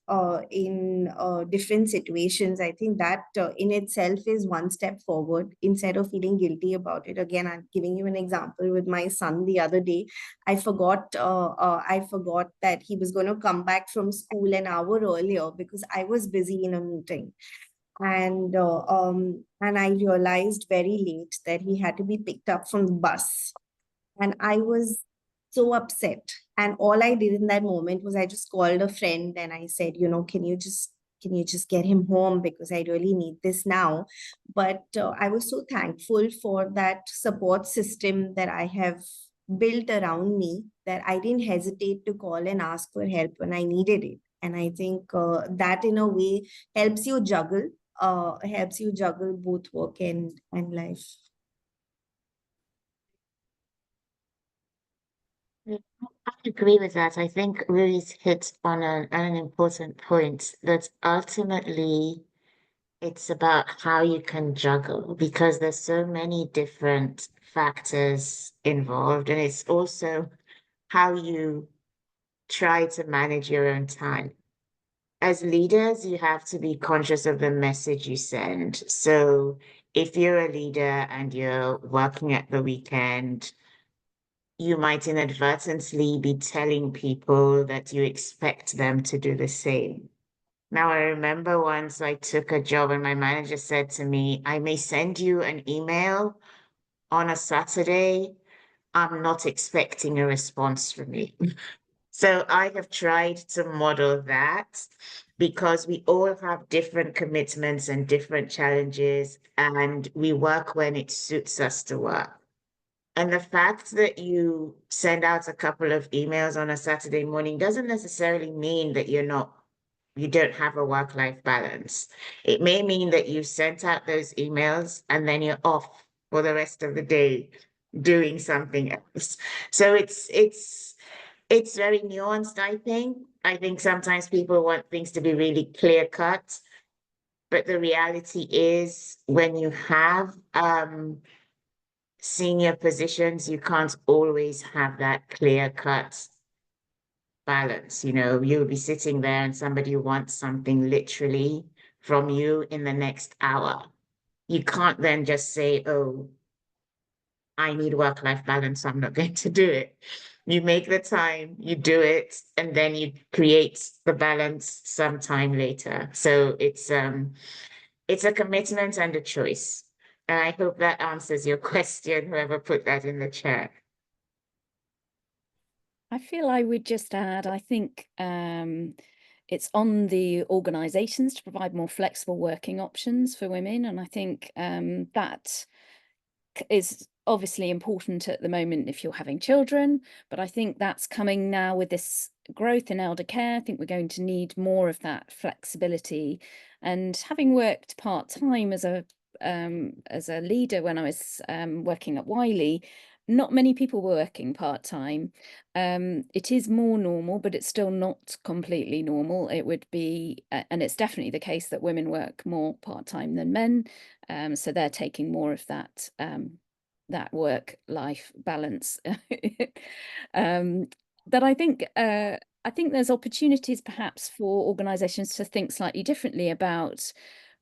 in different situations, I think that in itself is one step forward instead of feeling guilty about it. Again, I'm giving you an example with my son the other day. I forgot that he was going to come back from school an hour earlier because I was busy in a meeting. And I realized very late that he had to be picked up from the bus. And I was so upset. And all I did in that moment was I just called a friend and I said, you know, can you just get him home because I really need this now. But I was so thankful for that support system that I have built around me that I didn't hesitate to call and ask for help when I needed it. And I think that in a way helps you juggle both work and life.
I agree with that. I think Rui's hit on an important point that ultimately it's about how you can juggle because there's so many different factors involved, and it's also how you try to manage your own time. As leaders, you have to be conscious of the message you send. So if you're a leader and you're working at the weekend, you might inadvertently be telling people that you expect them to do the same. Now, I remember once I took a job and my manager said to me, I may send you an email on a Saturday. I'm not expecting a response from you. So I have tried to model that because we all have different commitments and different challenges, and we work when it suits us to work. And the fact that you send out a couple of emails on a Saturday morning doesn't necessarily mean that you don't have a work-life balance. It may mean that you sent out those emails and then you're off for the rest of the day doing something else. So it's very nuanced, I think. I think sometimes people want things to be really clear cut, but the reality is when you have senior positions, you can't always have that clear cut balance. You'll be sitting there and somebody wants something literally from you in the next hour. You can't then just say, oh, I need work-life balance, so I'm not going to do it. You make the time, you do it, and then you create the balance sometime later. So it's a commitment and a choice. And I hope that answers your question, whoever put that in the chat.
I feel I would just add, I think it's on the organisations to provide more flexible working options for women. And I think that is obviously important at the moment if you're having children, but I think that's coming now with this growth in elder care. I think we're going to need more of that flexibility. And having worked part-time as a leader when I was working at Wiley, not many people were working part-time. It is more normal, but it's still not completely normal. It would be, and it's definitely the case that women work more part-time than men. So they're taking more of that that work-life balance. But I think there's opportunities perhaps for organisations to think slightly differently about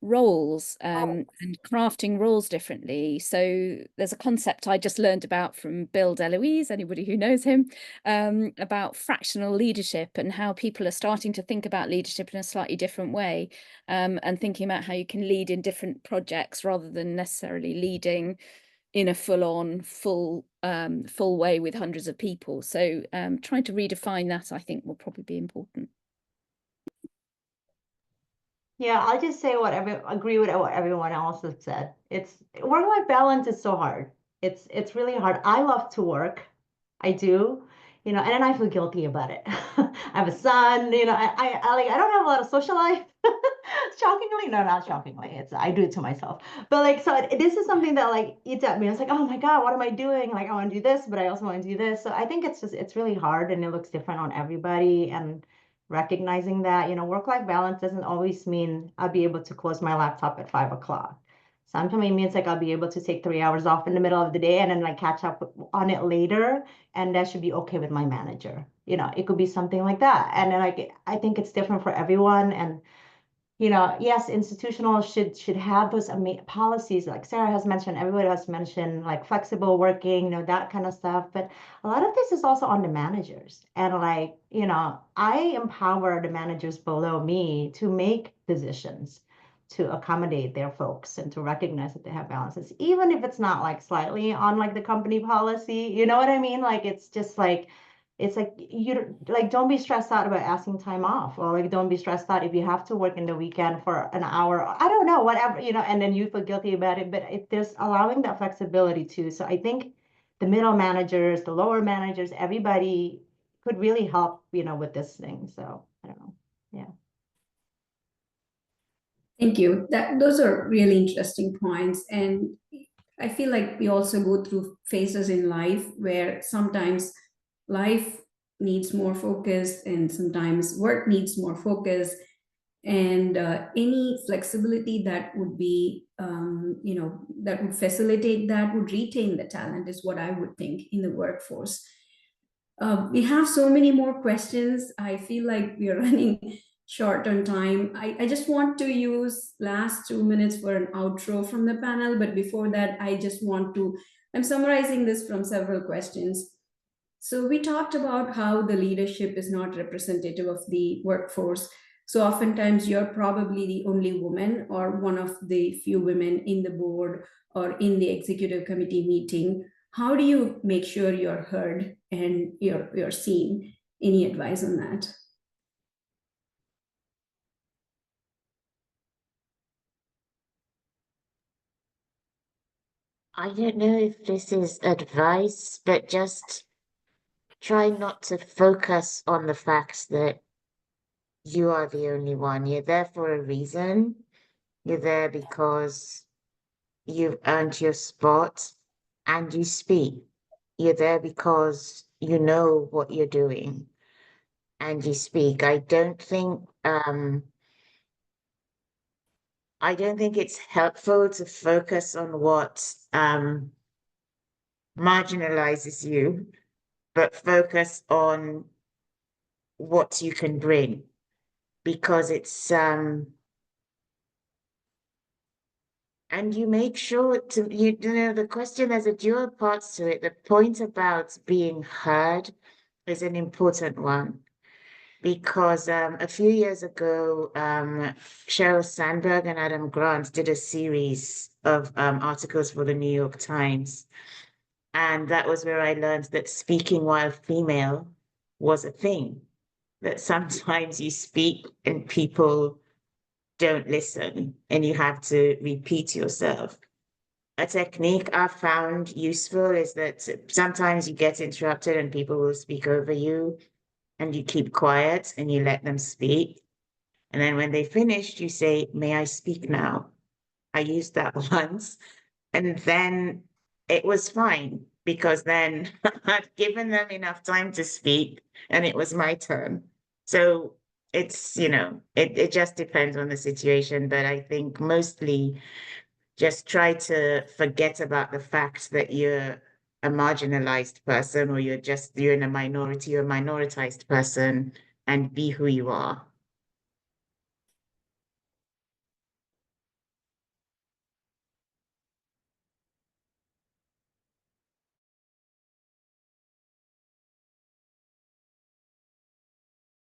roles and crafting roles differently. So there's a concept I just learned about from Bill DeLuise, anybody who knows him, about fractional leadership and how people are starting to think about leadership in a slightly different way, and thinking about how you can lead in different projects rather than necessarily leading in a full way with hundreds of people. So trying to redefine that, I think, will probably be important.
Yeah, I'll just say agree with what everyone else has said. It's work-life balance is so hard. It's really hard. I love to work. I do, and then I feel guilty about it. I have a son, I don't have a lot of social life. Shockingly, no, not shockingly. I do it to myself. But so this is something that eats at me. It's like, oh my God, what am I doing? I want to do this, but I also want to do this. So I think it's really hard and it looks different on everybody. And recognizing that, work-life balance doesn't always mean I'll be able to close my laptop at 5 o'clock. Sometimes it means I'll be able to take 3 hours off in the middle of the day and then catch up on it later. And that should be okay with my manager. It could be something like that. And then I think it's different for everyone. And yes, institutional should have those policies like Sarah has mentioned, everybody has mentioned, flexible working, that kind of stuff. But a lot of this is also on the managers. And I empower the managers below me to make decisions to accommodate their folks and to recognize that they have balances, even if it's not slightly on the company policy, you know what I mean? It's just you don't be stressed out about asking time off, or don't be stressed out if you have to work in the weekend for an hour, I don't know, whatever, and then you feel guilty about it. But there's allowing that flexibility too. So I think the middle managers, the lower managers, everybody could really help, with this thing. So I don't know. Yeah.
Thank you. Those are really interesting points. And I feel like we also go through phases in life where sometimes life needs more focus and sometimes work needs more focus. And any flexibility that would be, that would facilitate that, would retain the talent, is what I would think in the workforce. We have so many more questions. I feel like we are running short on time. I just want to use last 2 minutes for an outro from the panel. But before that, I'm summarizing this from several questions. So we talked about how the leadership is not representative of the workforce. So oftentimes you're probably the only woman or one of the few women in the board or in the executive committee meeting. How do you make sure you're heard and you're seen? Any advice on that?
I don't know if this is advice, but just try not to focus on the fact that you are the only one. You're there for a reason. You're there because you've earned your spot and you speak. You're there because you know what you're doing and you speak. I don't think it's helpful to focus on what marginalizes you, but focus on what you can bring, because it's and you make sure to, you know, the question, there's a dual parts to it. The point about being heard is an important one, because a few years ago, Sheryl Sandberg and Adam Grant did a series of articles for the New York Times. And that was where I learned that speaking while female was a thing, that sometimes you speak and people don't listen and you have to repeat yourself. A technique I've found useful is that sometimes you get interrupted and people will speak over you, and you keep quiet and you let them speak. And then when they finished, you say, "May I speak now?" I used that once, and then it was fine, because then I'd given them enough time to speak and it was my turn. So it's, you know, it just depends on the situation, but I think mostly just try to forget about the fact that you're a marginalized person, or you're in a minority, you're a minoritized person, and be who you are.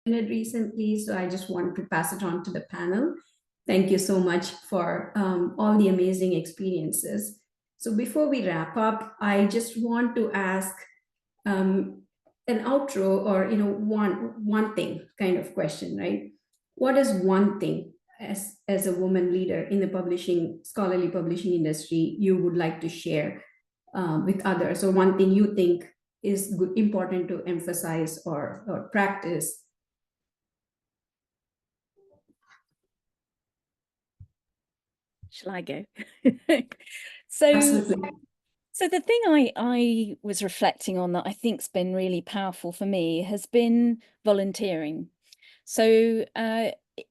Recently, so I just want to pass it on to the panel. Thank you so much for all the amazing experiences. So before we wrap up, I just want to ask an outro, or one thing kind of question, right? What is one thing as a woman leader in the scholarly publishing industry you would like to share with others, or one thing you think is good, important to emphasize or practice?
Shall I go? So,
Absolutely.
so the thing I was reflecting on that I think's been really powerful for me has been volunteering. So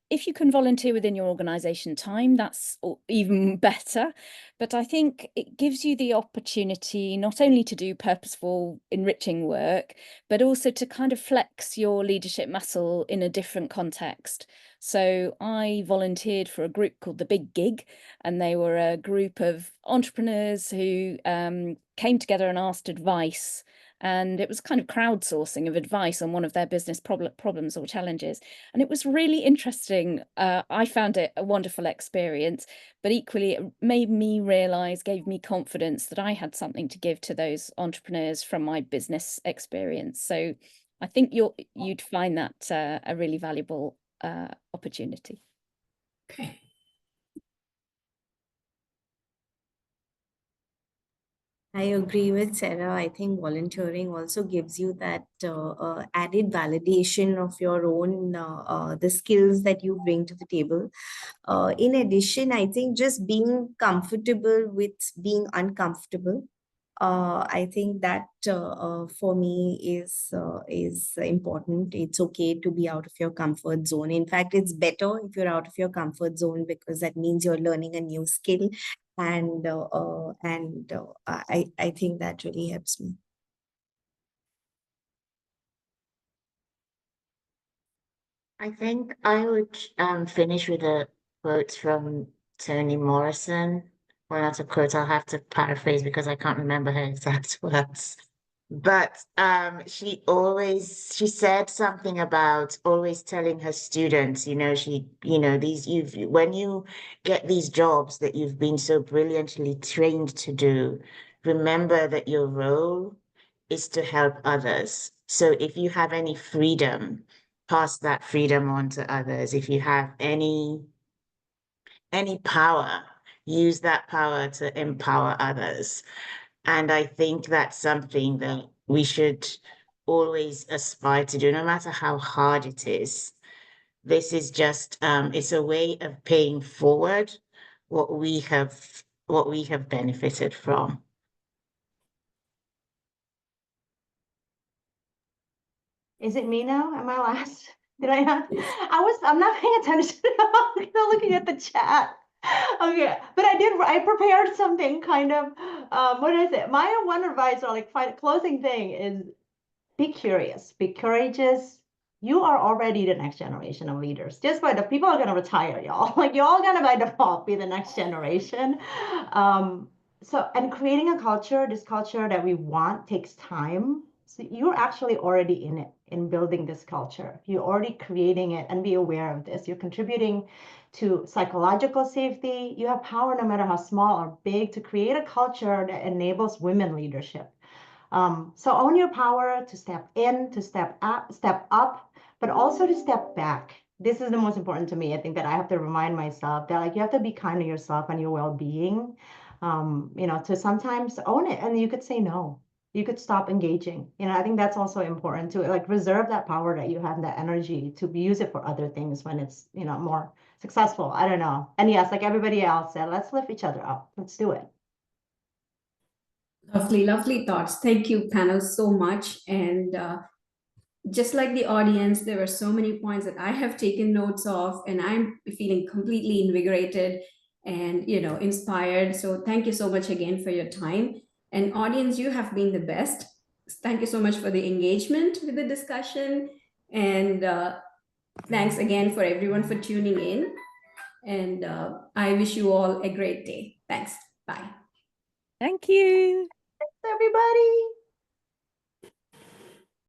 if you can volunteer within your organisation time, that's even better. But I think it gives you the opportunity not only to do purposeful, enriching work, but also to kind of flex your leadership muscle in a different context. So I volunteered for a group called The Big Gig, and they were a group of entrepreneurs who came together and asked advice. And it was kind of crowdsourcing of advice on one of their business problems or challenges. And it was really interesting. I found it a wonderful experience, but equally it made me realise, gave me confidence that I had something to give to those entrepreneurs from my business experience. So I think you'd find that a really valuable opportunity.
Okay.
I agree with Sarah. I think volunteering also gives you that added validation of your own, the skills that you bring to the table. In addition, I think just being comfortable with being uncomfortable. I think that for me is important. It's okay to be out of your comfort zone. In fact, it's better if you're out of your comfort zone, because that means you're learning a new skill, and I think that really helps me.
I think I would finish with a quote from Toni Morrison. Well, not a quote, I'll have to paraphrase because I can't remember her exact words. But she said something about always telling her students, when you get these jobs that you've been so brilliantly trained to do, remember that your role is to help others. So if you have any freedom, pass that freedom on to others. If you have any power, use that power to empower others. And I think that's something that we should always aspire to do, no matter how hard it is. This is just, it's a way of paying forward what we have benefited from.
Is it me now? Am I last? Did I not? I'm not paying attention. I'm looking at the chat. Okay, but I prepared something kind of, what is it? My one advice or like closing thing is be curious, be courageous. You are already the next generation of leaders. Just by the people are gonna retire, y'all. Like y'all gonna by default be the next generation. So, and creating a culture, this culture that we want takes time. So you're actually already in it, in building this culture. You're already creating it, and be aware of this. You're contributing to psychological safety. You have power, no matter how small or big, to create a culture that enables women leadership. So own your power to step in, to step up, but also to step back. This is the most important to me. I think that I have to remind myself that like you have to be kind to yourself and your well-being. To sometimes own it, and you could say no. You could stop engaging. I think that's also important to like reserve that power that you have, that energy to use it for other things when it's more successful. I don't know. And yes, like everybody else said, let's lift each other up. Let's do it.
Lovely, lovely thoughts. Thank you, panel, so much. And just like the audience, there were so many points that I have taken notes of, and I'm feeling completely invigorated and inspired. So thank you so much again for your time. And audience, you have been the best. Thank you so much for the engagement with the discussion. And thanks again for everyone for tuning in. And I wish you all a great day. Thanks. Bye.
Thank you.
Thanks, everybody.